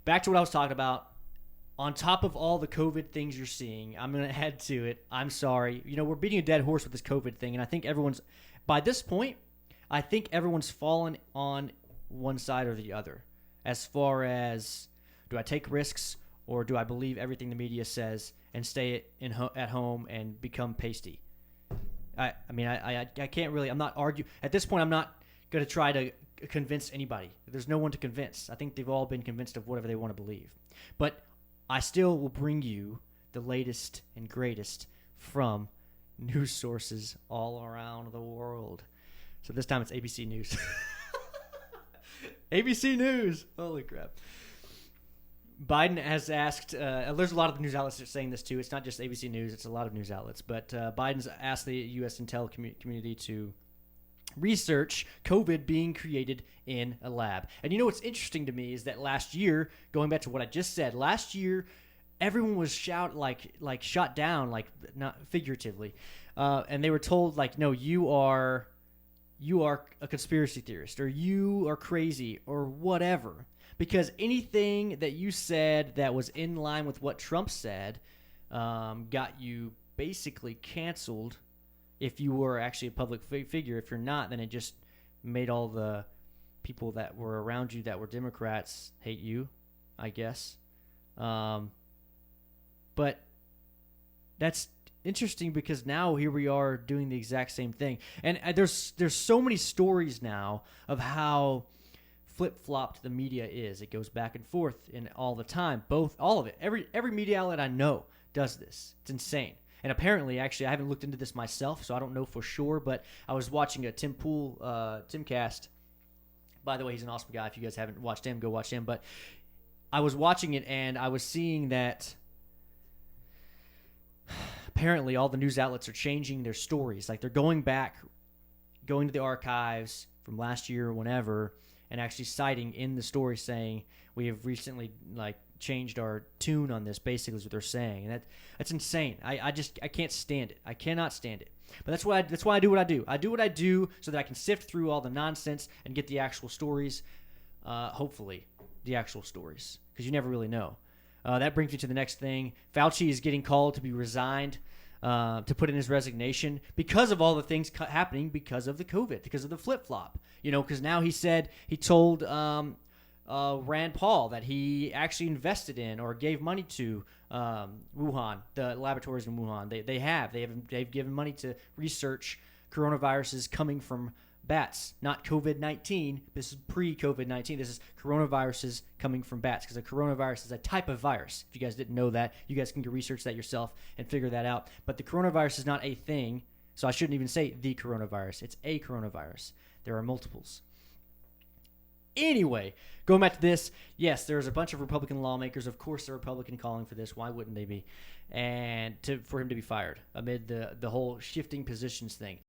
back to what I was talking about. On top of all the COVID things you're seeing, I'm going to add to it. I'm sorry. We're beating a dead horse with this COVID thing, and I think by this point, I think everyone's fallen on one side or the other as far as, do I take risks or do I believe everything the media says and stay at home and become pasty? I can't really. I'm not arguing. At this point, I'm not going to try to convince anybody. There's no one to convince. I think they've all been convinced of whatever they want to believe. But I still will bring you the latest and greatest from news sources all around the world. So this time it's ABC News. ABC News. Holy crap. Biden has asked, there's a lot of news outlets that are saying this too. It's not just ABC News, it's a lot of news outlets. But Biden's asked the U.S. intel community to research COVID being created in a lab. And what's interesting to me is that last year, going back to what I just said, last year everyone was shot down, like not figuratively, and they were told no, you are a conspiracy theorist or you are crazy or whatever, because anything that you said that was in line with what Trump said got you basically canceled. If you were actually a public figure. If you're not, then it just made all the people that were around you that were Democrats hate you, I guess. But that's interesting because now here we are doing the exact same thing. And there's so many stories now of how flip-flopped the media is. It goes back and forth in all the time. All of it. Every media outlet I know does this. It's insane. And apparently, actually, I haven't looked into this myself, so I don't know for sure, but I was watching a Tim Pool Timcast. By the way, he's an awesome guy. If you guys haven't watched him, go watch him. But I was watching it, and I was seeing that apparently all the news outlets are changing their stories. Like they're going to the archives from last year or whenever, and actually citing in the story saying, we have recently, changed our tune on this, basically is what they're saying. And that's insane. I can't stand it. I cannot stand it. But that's why I do what I do. I do what I do so that I can sift through all the nonsense and get the actual stories, hopefully the actual stories, because you never really know. That brings me to the next thing. Fauci is getting called to be resigned, to put in his resignation because of all the things happening because of the COVID, because of the flip-flop. Because now he told Rand Paul that he actually invested in or gave money to Wuhan, the laboratories in Wuhan. They've given money to research coronaviruses coming from bats, not COVID-19. This is pre-COVID-19. This is coronaviruses coming from bats, because a coronavirus is a type of virus. If you guys didn't know that, you guys can go research that yourself and figure that out. But the coronavirus is not a thing, so I shouldn't even say the coronavirus. It's a coronavirus. There are multiples. Anyway, going back to this, yes, there's a bunch of Republican lawmakers. Of course, they're Republican calling for this. Why wouldn't they be? And for him to be fired amid the whole shifting positions thing.